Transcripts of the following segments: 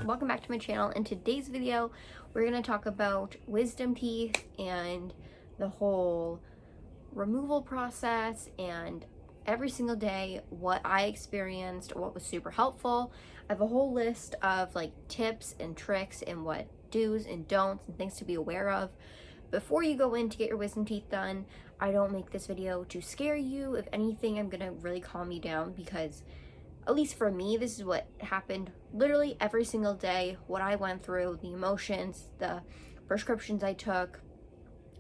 Welcome back to my channel. In today's video, we're going to talk about wisdom teeth and the whole removal process and every single day what I experienced, what was super helpful. I have a whole list of like tips and tricks and what do's and don'ts and things to be aware of before you go in to get your wisdom teeth done. I don't make this video to scare you. If anything, I'm going to really calm you down because at least for me, this is what happened literally every single day, what I went through, the emotions, the prescriptions I took,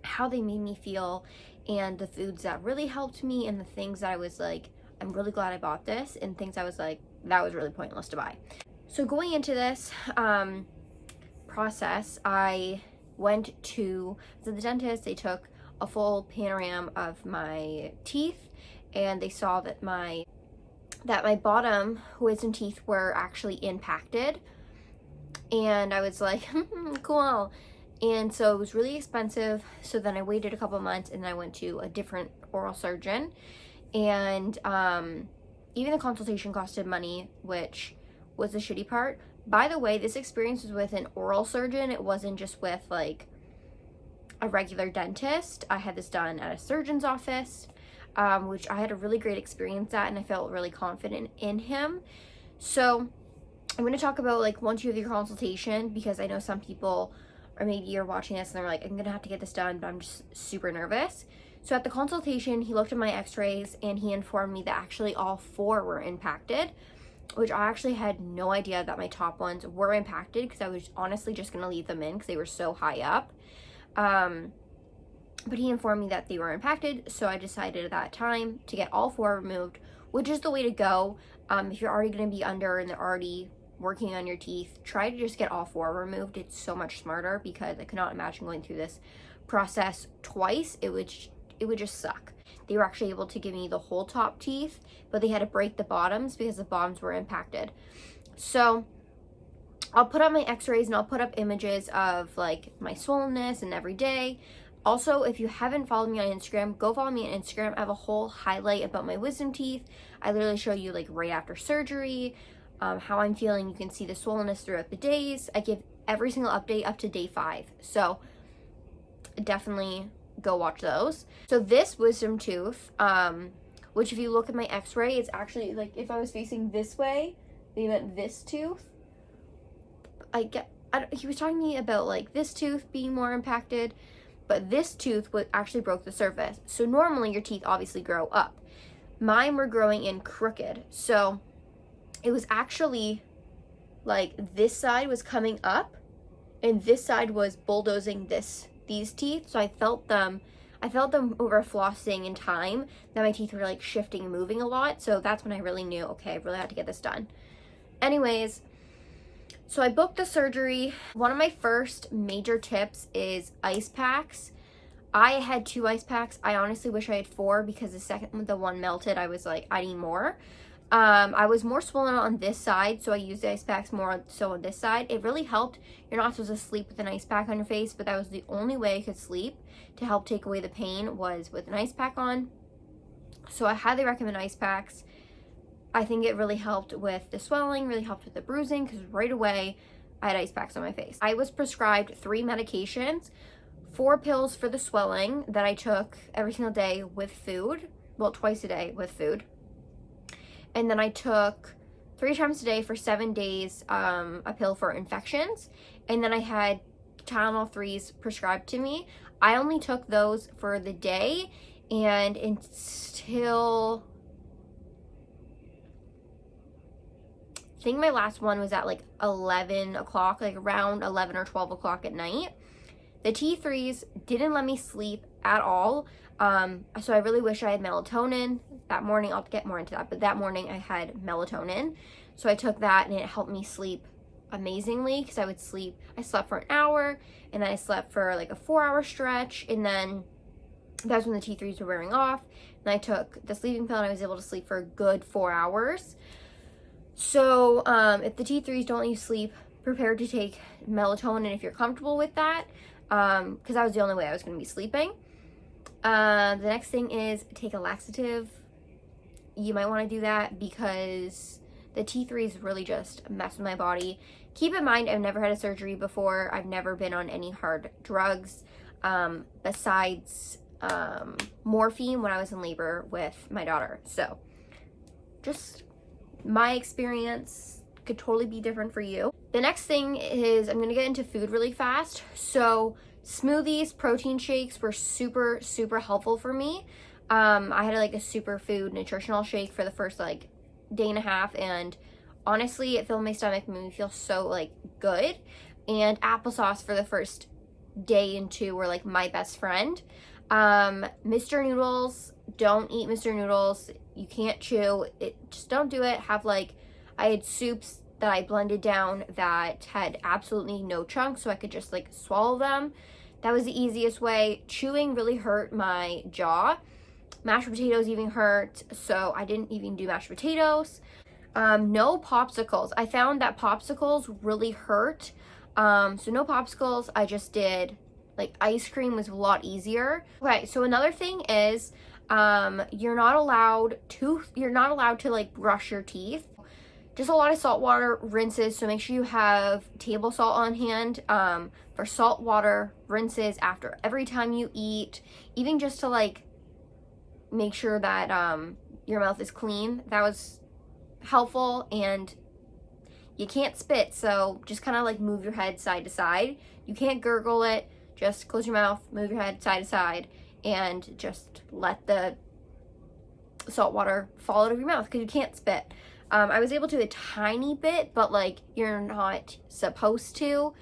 how they made me feel, and the foods that really helped me, and the things that I was like, I'm really glad I bought this, and things I was like, that was really pointless to buy. So going into this process, I went to the dentist. They took a full panorama of my teeth, and they saw that my bottom wisdom teeth were actually impacted, and I was like, cool. And so it was really expensive. So then I waited a couple months and I went to a different oral surgeon, and even the consultation costed money, which was the shitty part. By the way, this experience was with an oral surgeon. It wasn't just with like a regular dentist. I had this done at a surgeon's office, which I had a really great experience at, and I felt really confident in him. So I'm going to talk about like once you have your consultation, because I know some people, or maybe you're watching this and they're like, I'm going to have to get this done, but I'm just super nervous. So at the consultation, he looked at my x-rays and he informed me that actually all four were impacted, which I actually had no idea that my top ones were impacted, because I was honestly just going to leave them in because they were so high up. But he informed me that they were impacted, so I decided at that time to get all four removed, which is the way to go. If you're already going to be under and they're already working on your teeth, try to just get all four removed. It's so much smarter, because I could not imagine going through this process twice. It would just suck. They were actually able to give me the whole top teeth, but they had to break the bottoms because the bottoms were impacted. So I'll put up my x-rays and I'll put up images of like my swollenness and every day. Also, if you haven't followed me on Instagram, go follow me on Instagram. I have a whole highlight about my wisdom teeth. I literally show you like right after surgery, how I'm feeling. You can see the swollenness throughout the days. I give every single update up to day 5. So definitely go watch those. So this wisdom tooth, which if you look at my x-ray, it's actually like if I was facing this way, they meant this tooth. He was talking to me about like this tooth being more impacted, but this tooth actually broke the surface. So normally your teeth obviously grow up. Mine were growing in crooked. So it was actually like this side was coming up and this side was bulldozing these teeth. So I felt them over flossing in time, that my teeth were like shifting and moving a lot. So that's when I really knew, okay, I really had to get this done. Anyways, so I booked the surgery. One of my first major tips is ice packs. I had 2 ice packs. I honestly wish I had 4, because the one melted. I was like, I need more. I was more swollen on this side, so I used the ice packs more so on this side. It really helped. You're not supposed to sleep with an ice pack on your face, but that was the only way I could sleep to help take away the pain, was with an ice pack on. So I highly recommend ice packs. I think it really helped with the swelling, really helped with the bruising, because right away I had ice packs on my face. I was prescribed 3 medications, 4 pills for the swelling that I took every single day with food, well, twice a day with food. And then I took 3 times a day for 7 days, a pill for infections. And then I had Tylenol 3s prescribed to me. I only took those for the day, and until I think my last one was at like 11 o'clock, like around 11 or 12 o'clock at night. The T3s didn't let me sleep at all. So I really wish I had melatonin that morning. I'll get more into that, but that morning I had melatonin. So I took that and it helped me sleep amazingly, because I slept for an hour, and then I slept for like a 4-hour stretch, and then that's when the T3s were wearing off. And I took the sleeping pill and I was able to sleep for a good 4 hours. So if the T3s don't let you sleep, prepare to take melatonin if you're comfortable with that, because that was the only way I was going to be sleeping. The next thing is take a laxative. you might want to do that because the T3 is really just a mess with my body. Keep in mind, I've never had a surgery before. I've never been on any hard drugs besides morphine when I was in labor with my daughter. So just my experience could totally be different for you. The next thing is I'm gonna get into food really fast. So smoothies, protein shakes were super, super helpful for me. I had like a superfood nutritional shake for the first like day and a half, and honestly it filled my stomach, made me feel so like good. And applesauce for the first day and two were like my best friend. Mr. Noodles, don't eat Mr. Noodles. You can't chew it, just don't do it. Have like, I had soups that I blended down that had absolutely no chunks, so I could just like swallow them. That was the easiest way. Chewing really hurt my jaw. Mashed potatoes even hurt, so I didn't even do mashed potatoes. No popsicles. I found that popsicles really hurt. So no popsicles. I just did like ice cream was a lot easier. Okay, so another thing is you're not allowed to like brush your teeth. Just a lot of salt water rinses, so make sure you have table salt on hand for salt water rinses after every time you eat, even just to like make sure that your mouth is clean. That was helpful. And you can't spit, so just kind of like move your head side to side. You can't gurgle it, just close your mouth, move your head side to side, and just let the salt water fall out of your mouth because you can't spit. I was able to a tiny bit, but like you're not supposed to,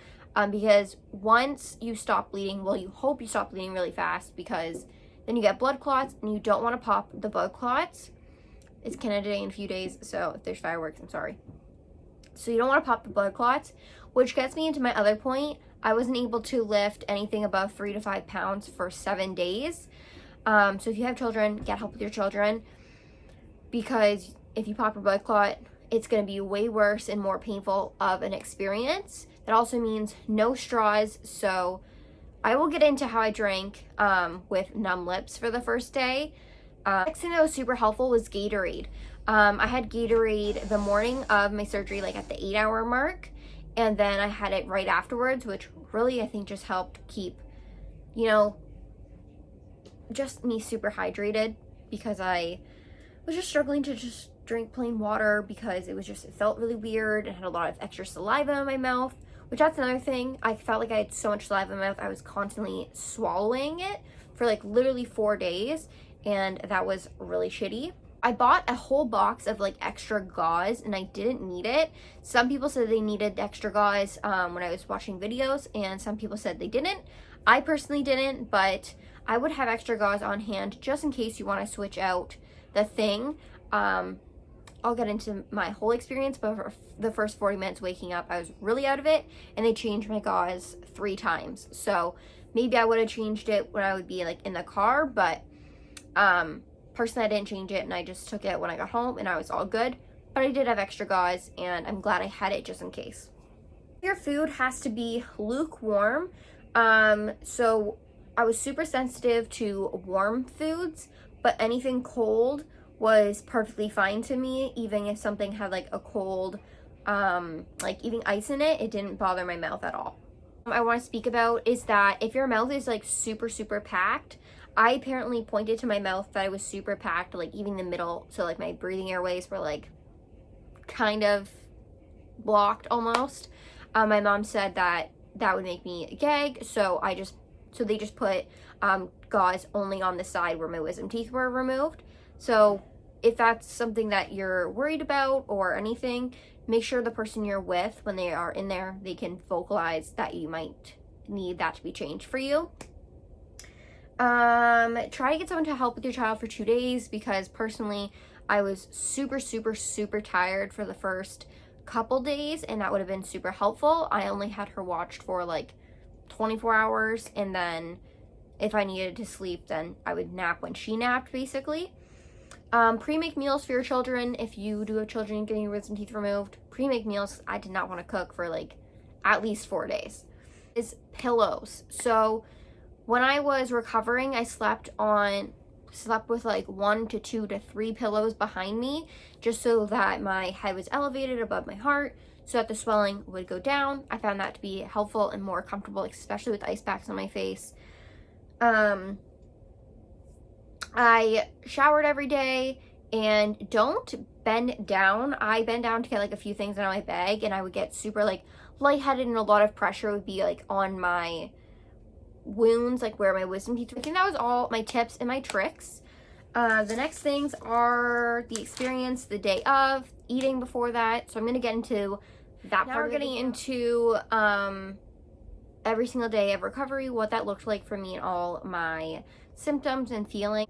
because once you stop bleeding, well, you hope you stop bleeding really fast, because then you get blood clots and you don't want to pop the blood clots. It's Canada Day in a few days, so if there's fireworks, I'm sorry. So you don't want to pop the blood clots, which gets me into my other point. I wasn't able to lift anything above 3 to 5 pounds for 7 days. So if you have children, get help with your children, because if you pop a blood clot, it's going to be way worse and more painful of an experience. That also means no straws. So I will get into how I drank with numb lips for the first day. Next thing that was super helpful was Gatorade. I had Gatorade the morning of my surgery, like at the 8-hour mark, and then I had it right afterwards, which really I think just helped keep, you know, just me super hydrated, because I was just struggling to just drink plain water because it felt really weird and had a lot of extra saliva in my mouth, which that's another thing. I felt like I had so much saliva in my mouth, I was constantly swallowing it for like literally 4 days, and that was really shitty. I bought a whole box of like extra gauze and I didn't need it. Some people said they needed extra gauze when I was watching videos, and some people said they didn't. I personally didn't, but I would have extra gauze on hand just in case you want to switch out the thing. I'll get into my whole experience, but for the first 40 minutes waking up, I was really out of it, and they changed my gauze 3 times. So maybe I would have changed it when I would be like in the car, but personally I didn't change it, and I just took it when I got home and I was all good. But I did have extra gauze, and I'm glad I had it just in case. Your food has to be lukewarm. So I was super sensitive to warm foods, but anything cold was perfectly fine to me. Even if something had like a cold, like even ice in it, it didn't bother my mouth at all. I want to speak about is that if your mouth is like super, super packed, I apparently pointed to my mouth that I was super packed, like even the middle, so like my breathing airways were like kind of blocked almost. My mom said that would make me gag, so they just put gauze only on the side where my wisdom teeth were removed. So if that's something that you're worried about or anything, make sure the person you're with, when they are in there, they can vocalize that you might need that to be changed for you. Try to get someone to help with your child for 2 days, because personally I was super, super, super tired for the first couple days, and that would have been super helpful. I only had her watched for like 24 hours, and then if I needed to sleep, then I would nap when she napped, basically. Pre-make meals for your children. If you do have children getting your wisdom teeth removed, pre-make meals. I did not want to cook for like at least 4 days. Is pillows. So when I was recovering, I slept on slept with like 1 to 2 to 3 pillows behind me, just so that my head was elevated above my heart, so that the swelling would go down. I found that to be helpful and more comfortable, especially with ice packs on my face. I showered every day, and don't bend down. I bend down to get like a few things out of my bag, and I would get super like lightheaded, and a lot of pressure would be like on my wounds, like where my wisdom teeth. I think that was all my tips and my tricks. The next things are the experience the day of, eating before that. So I'm going to get into that now part. We're getting into every single day of recovery, what that looked like for me and all my symptoms and feeling.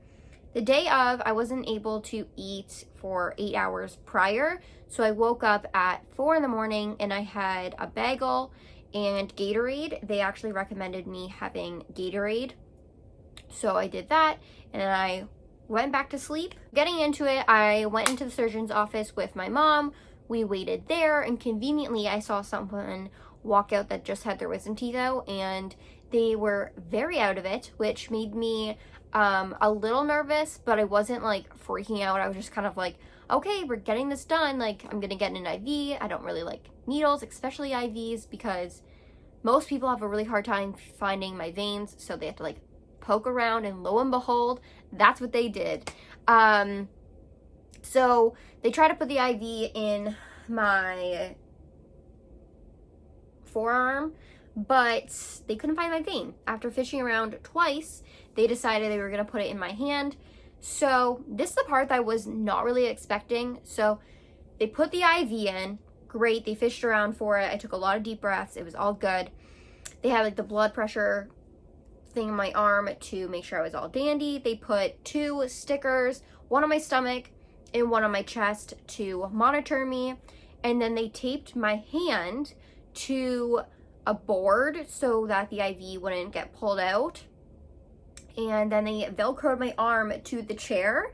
The day of, I wasn't able to eat for 8 hours prior, so I woke up at 4 in the morning and I had a bagel and Gatorade. They actually recommended me having Gatorade, so I did that, and then I went back to sleep. Getting into it, I went into the surgeon's office with my mom. We waited there, and conveniently I saw someone walk out that just had their wisdom teeth out, and they were very out of it, which made me a little nervous, but I wasn't like freaking out. I was just kind of like, okay, we're getting this done. Like, I'm gonna get an IV. I don't really like needles, especially IVs, because most people have a really hard time finding my veins, so they have to like poke around, and lo and behold, that's what they did. So they tried to put the IV in my forearm, but they couldn't find my vein. After fishing around twice, they decided they were going to put it in my hand. So this is the part that I was not really expecting. So they put the IV in. Great. They fished around for it. I took a lot of deep breaths. It was all good. They had like the blood pressure thing in my arm to make sure I was all dandy. They put 2 stickers, one on my stomach and one on my chest to monitor me. And then they taped my hand to a board so that the IV wouldn't get pulled out. And then they velcroed my arm to the chair.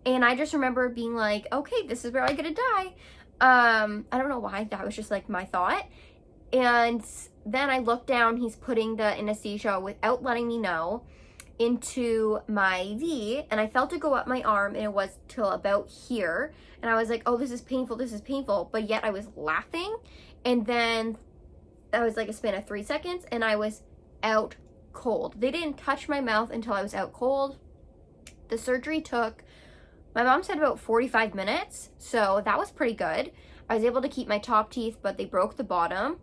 And I just remember being like, okay, this is where I'm gonna die. I don't know why, that was just like my thought. And then I looked down, he's putting the anesthesia without letting me know into my IV, and I felt it go up my arm, and it was till about here. And I was like, oh, this is painful, but yet I was laughing. And then that was like a span of 3 seconds, and I was out cold. They didn't touch my mouth until I was out cold. The surgery took, my mom said, about 45 minutes, so that was pretty good. I was able to keep my top teeth, but they broke the bottom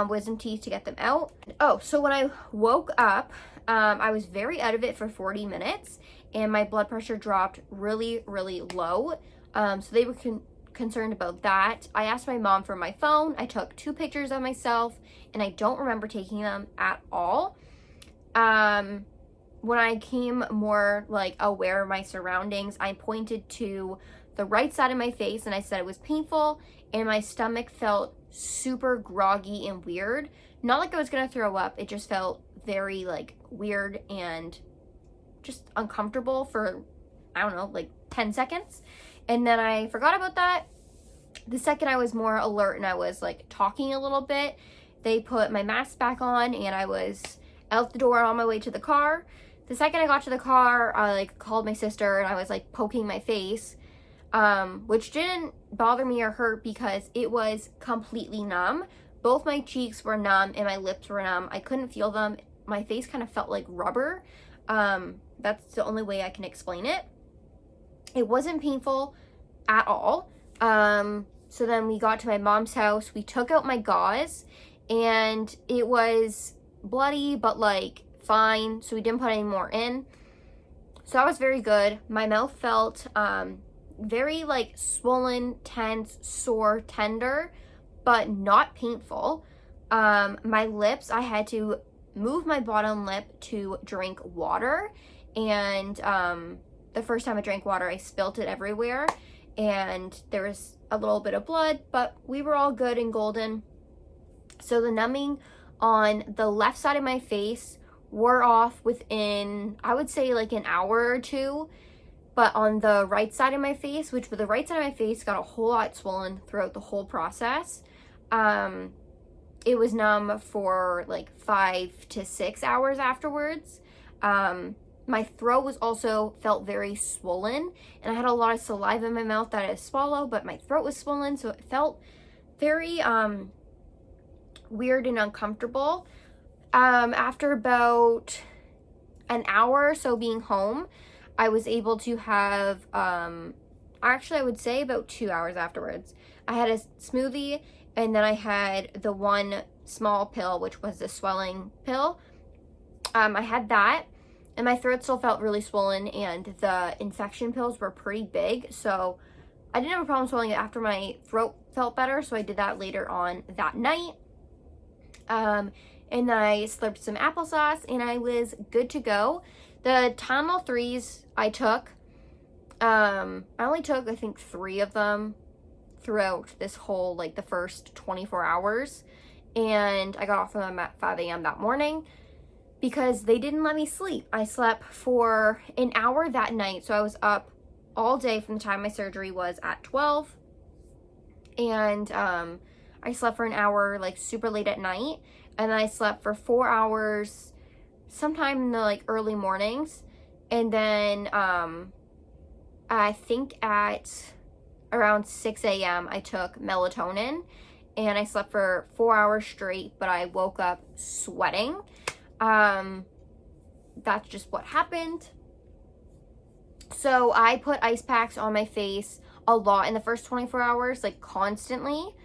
wisdom teeth to get them out. Oh, so when I woke up, I was very out of it for 40 minutes, and my blood pressure dropped really, really low. So they were concerned about that. I asked my mom for my phone. I took 2 pictures of myself, and I don't remember taking them at all. When I came more like aware of my surroundings, I pointed to the right side of my face, and I said it was painful, and my stomach felt super groggy and weird. Not like I was gonna throw up, it just felt very like weird and just uncomfortable for, I don't know, like 10 seconds. And then I forgot about that. The second I was more alert and I was like talking a little bit, they put my mask back on, and I was out the door on my way to the car. The second I got to the car, I like called my sister, and I was like poking my face, which didn't bother me or hurt because it was completely numb. Both my cheeks were numb and my lips were numb. I couldn't feel them. My face kind of felt like rubber. That's the only way I can explain it. It wasn't painful at all. So then we got to my mom's house. We took out my gauze, and it was bloody, but like fine. So we didn't put any more in. So that was very good. My mouth felt very like swollen, tense, sore, tender, but not painful. My lips, I had to move my bottom lip to drink water, and the first time I drank water, I spilt it everywhere, and there was a little bit of blood, but we were all good and golden. So the numbing on the left side of my face wore off within, I would say, like an hour or 2. But on the right side of my face, which the right side of my face got a whole lot swollen throughout the whole process, it was numb for like 5 to 6 hours afterwards. My throat was also felt very swollen, and I had a lot of saliva in my mouth that I had to swallow, but my throat was swollen, so it felt very weird and uncomfortable. After about an hour or so being home, I was able to have, actually I would say about 2 hours afterwards, I had a smoothie, and then I had the one small pill, which was the swelling pill. I had that, and my throat still felt really swollen, and the infection pills were pretty big, so I didn't have a problem swallowing it after my throat felt better, so I did that later on that night. And then I slurped some applesauce, and I was good to go. The Tylenol 3s I took, I only took, I think, 3 of them throughout this whole, like, the first 24 hours, and I got off of them at 5 a.m. that morning because they didn't let me sleep. I slept for an hour that night, so I was up all day from the time my surgery was at 12, and I slept for an hour, like, super late at night, and then I slept for 4 hours sometime in the, like, early mornings, and then I think at around 6 a.m. I took melatonin, and I slept for 4 hours straight, but I woke up sweating. That's just what happened. So I put ice packs on my face a lot in the first 24 hours, like, constantly.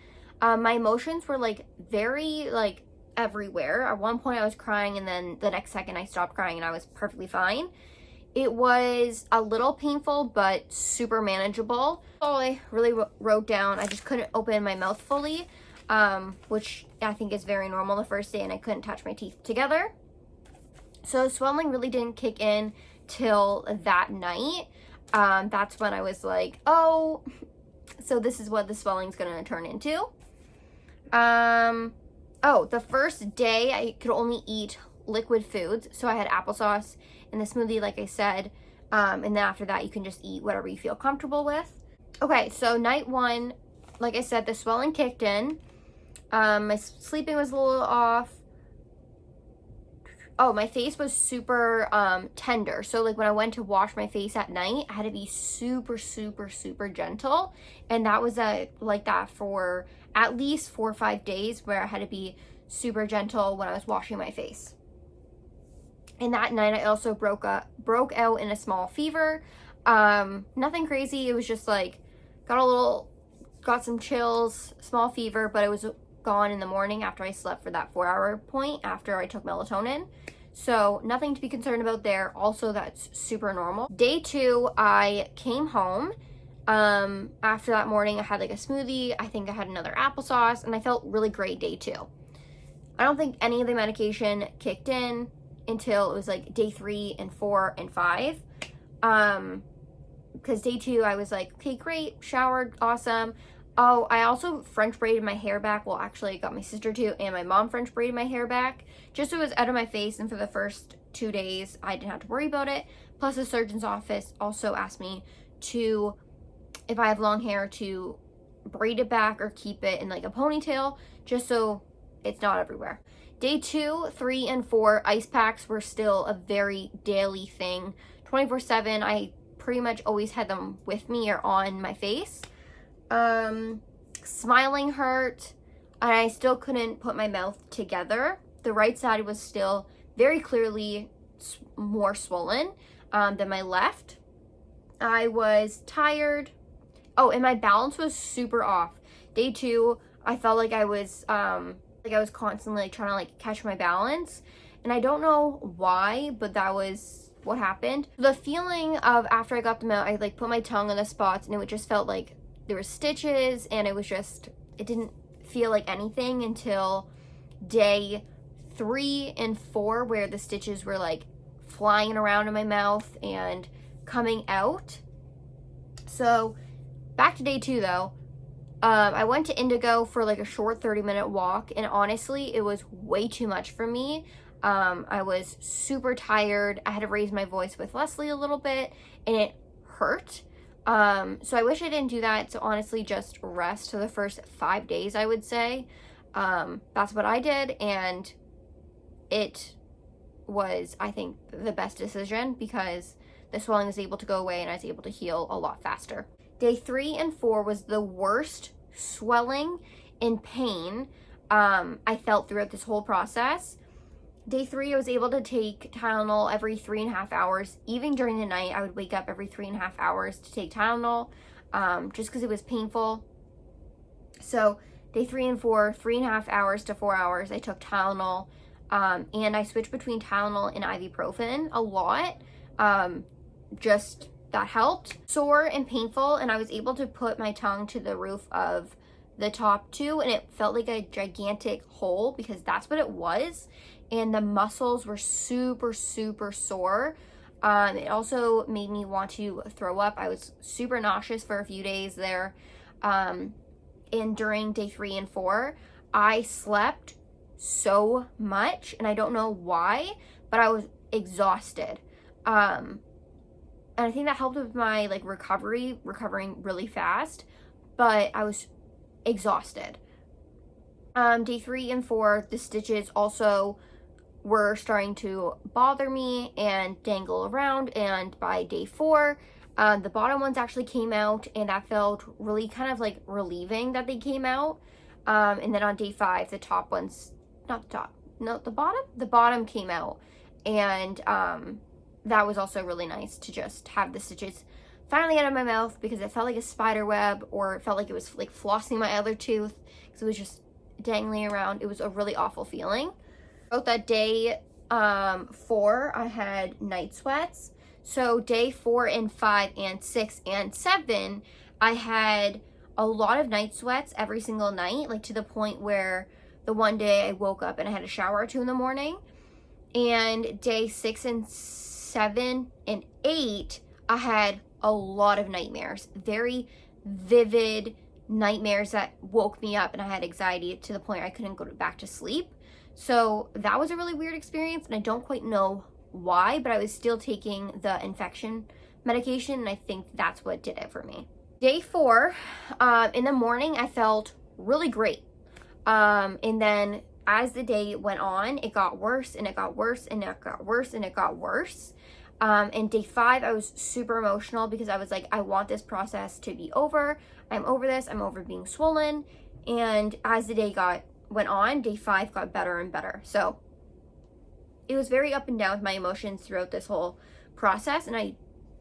My emotions were, like, very, like, everywhere. At one point I was crying, and then the next second I stopped crying and I was perfectly fine. It was a little painful, but super manageable. All I really wrote down, I just couldn't open my mouth fully, which I think is very normal the first day, and I couldn't touch my teeth together. So swelling really didn't kick in till that night. That's when I was like, oh, so this is what the swelling's gonna turn into. Oh, the first day I could only eat liquid foods, so I had applesauce and the smoothie, like I said, and then after that you can just eat whatever you feel comfortable with. Okay, so night 1, like I said, the swelling kicked in. My sleeping was a little off. Oh, my face was super tender, so, like, when I went to wash my face at night, I had to be super, super, super gentle, and that was like that for at least 4 or 5 days, where I had to be super gentle when I was washing my face. And that night I also broke out in a small fever. Nothing crazy, it was just like got some chills, small fever, but it was gone in the morning after I slept for that 4-hour point after I took melatonin. So nothing to be concerned about there. Also, that's super normal. Day 2, I came home. After that morning, I had, like, a smoothie. I think I had another applesauce, and I felt really great day 2. I don't think any of the medication kicked in until it was, like, day 3 and 4 and 5. Because day 2, I was like, okay, great, showered, awesome. Oh, I also French braided my hair back. Well, actually, I got my sister to, and my mom French braided my hair back, just so it was out of my face, and for the first 2 days, I didn't have to worry about it. Plus, the surgeon's office also asked me to, if I have long hair, to braid it back or keep it in, like, a ponytail, just so it's not everywhere. Day 2, 3, and 4, ice packs were still a very daily thing. 24/7, I pretty much always had them with me or on my face. Smiling hurt, and I still couldn't put my mouth together. The right side was still very clearly more swollen than my left. I was tired. Oh, and my balance was super off. Day 2, I felt like I was constantly, like, trying to, like, catch my balance, and I don't know why, but that was what happened. The feeling of after I got them out, I, like, put my tongue on the spots, and it just felt like there were stitches, and it didn't feel like anything until day 3 and 4, where the stitches were, like, flying around in my mouth and coming out. So back to day 2 though. I went to Indigo for, like, a short 30-minute walk, and honestly, it was way too much for me. I was super tired. I had to raise my voice with Leslie a little bit, and it hurt. So I wish I didn't do that. So honestly, just rest for the first 5 days, I would say. That's what I did, and it was, I think, the best decision because the swelling was able to go away and I was able to heal a lot faster. Day 3 and 4 was the worst swelling and pain I felt throughout this whole process. Day 3, I was able to take Tylenol every 3.5 hours. Even during the night, I would wake up every 3.5 hours to take Tylenol, just because it was painful. So day 3 and 4, 3.5 hours to 4 hours, I took Tylenol, and I switched between Tylenol and ibuprofen a lot. Just that helped. Sore and painful, and I was able to put my tongue to the roof of the top 2, and it felt like a gigantic hole because that's what it was. And the muscles were super, super sore. It also made me want to throw up. I was super nauseous for a few days there. And during day 3 and 4, I slept so much, and I don't know why, but I was exhausted. And I think that helped with my recovering really fast, but I was exhausted. Day 3 and 4, the stitches also were starting to bother me and dangle around, and by day 4, the bottom ones actually came out, and that felt really kind of like relieving that they came out. And then on day 5, the top ones, the bottom came out, and that was also really nice to just have the stitches finally out of my mouth, because it felt like a spider web, or it felt like it was like flossing my other tooth because it was just dangling around. It was a really awful feeling. About that day 4, I had night sweats. So day 4 and 5 and 6 and 7, I had a lot of night sweats every single night, like to the point where the one day I woke up and I had a shower or 2 in the morning. And day 6 and 7 and 8, I had a lot of nightmares, very vivid nightmares that woke me up, and I had anxiety to the point I couldn't go back to sleep. So that was a really weird experience, and I don't quite know why, but I was still taking the infection medication, and I think that's what did it for me. Day 4, in the morning, I felt really great. And then as the day went on, it got worse, and it got worse, and it got worse, and it got worse. And day 5, I was super emotional because I was like, I want this process to be over. I'm over this. I'm over being swollen. And as the day went on, day 5 got better and better. So it was very up and down with my emotions throughout this whole process, and I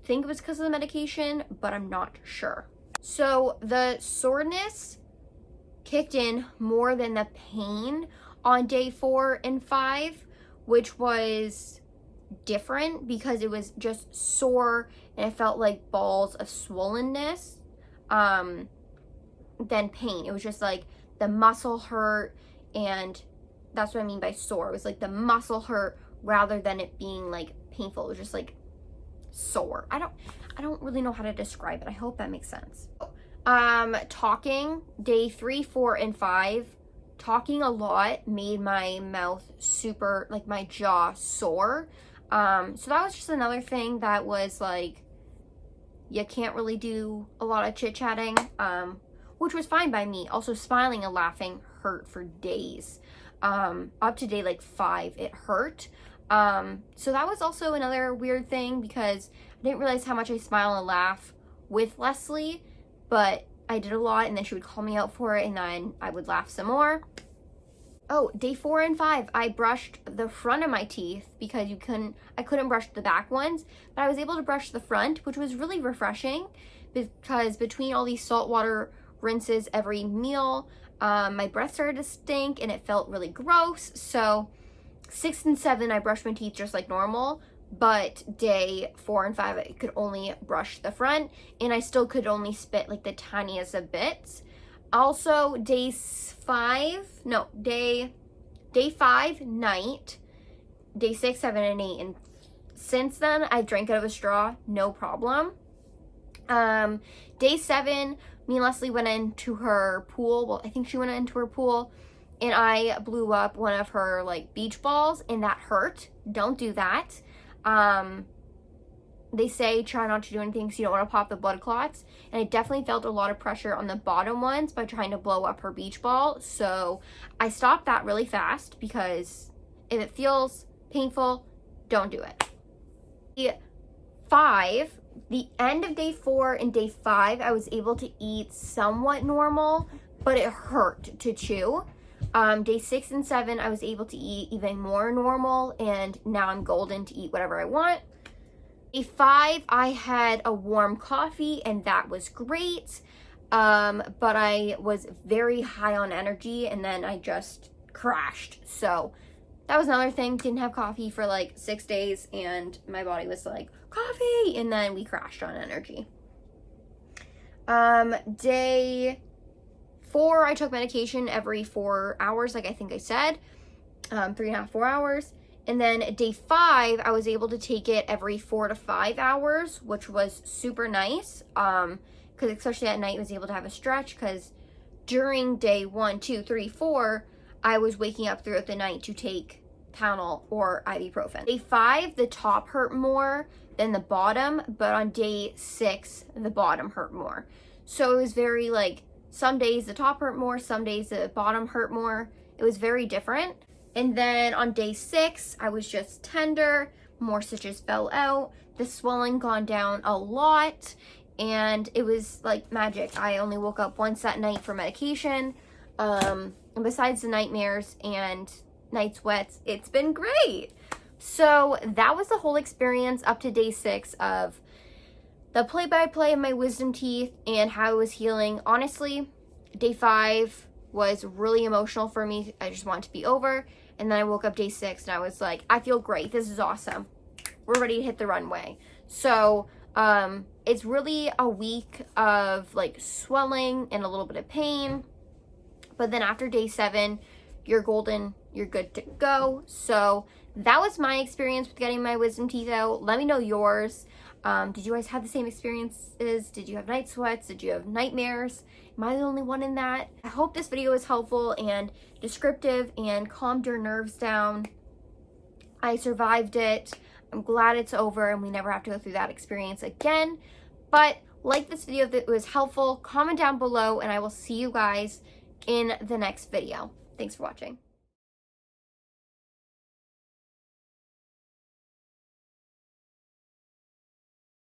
think it was because of the medication, but I'm not sure. So the soreness kicked in more than the pain on day 4 and 5, which was different because it was just sore and it felt like balls of swollenness than pain. It was just like the muscle hurt, and that's what I mean by sore. It was like the muscle hurt rather than it being like painful. It was just like sore. I don't really know how to describe it. I hope that makes sense. Talking day 3, 4, and 5, talking a lot made my mouth super, like my jaw sore. So that was just another thing that was like, you can't really do a lot of chit-chatting, which was fine by me. Also, smiling and laughing hurt for days. Up to day like 5, it hurt. So that was also another weird thing because I didn't realize how much I smile and laugh with Leslie, but I did a lot, and then she would call me out for it, and then I would laugh some more. Oh, day 4 and 5, I brushed the front of my teeth because I couldn't brush the back ones, but I was able to brush the front, which was really refreshing because between all these saltwater rinses every meal, my breath started to stink and it felt really gross. So 6 and 7, I brushed my teeth just like normal, but day 4 and 5, I could only brush the front, and I still could only spit like the tiniest of bits. Also, day 5 night, day 6, 7, and 8, and since then I drank out of a straw, no problem. Day 7, me and Leslie went into her pool. Well, I think she went into her pool, and I blew up one of her like beach balls, and that hurt. Don't do that. They say try not to do anything so you don't want to pop the blood clots, and I definitely felt a lot of pressure on the bottom ones by trying to blow up her beach ball, so I stopped that really fast because if it feels painful, Don't do it. Day 5, the end of day 4 and day 5, I was able to eat somewhat normal, but it hurt to chew. Day 6 and 7, I was able to eat even more normal, and now I'm golden to eat whatever I want. Day 5, I had a warm coffee, and that was great. But I was very high on energy, and then I just crashed. So that was another thing. Didn't have coffee for like 6 days, and my body was like, coffee, and then we crashed on energy. Day 4, I took medication every 4 hours, like I think I said, 3.5, 4 hours. And then day 5, I was able to take it every 4 to 5 hours, which was super nice. Because especially at night, I was able to have a stretch, because during day 1, 2, 3, 4, I was waking up throughout the night to take Tylenol or ibuprofen. Day 5, the top hurt more than the bottom, but on day 6, the bottom hurt more. So it was very like, some days the top hurt more, some days the bottom hurt more. It was very different. And then on day 6, I was just tender, more stitches fell out, the swelling gone down a lot, and it was like magic. I only woke up once that night for medication. And besides the nightmares and night sweats, it's been great. So that was the whole experience up to day 6 of the play-by-play of my wisdom teeth and how I was healing. Honestly, day 5 was really emotional for me. I just wanted to be over. And then I woke up day 6 and I was like, I feel great. This is awesome. We're ready to hit the runway. So it's really a week of like swelling and a little bit of pain. But then after day 7, you're golden. You're good to go. So that was my experience with getting my wisdom teeth out. Let me know yours. Did you guys have the same experiences? Did you have night sweats? Did you have nightmares? Am I the only one in that? I hope this video was helpful and descriptive and calmed your nerves down. I survived it. I'm glad it's over and we never have to go through that experience again. But like this video if it was helpful, comment down below, and I will see you guys in the next video. Thanks for watching.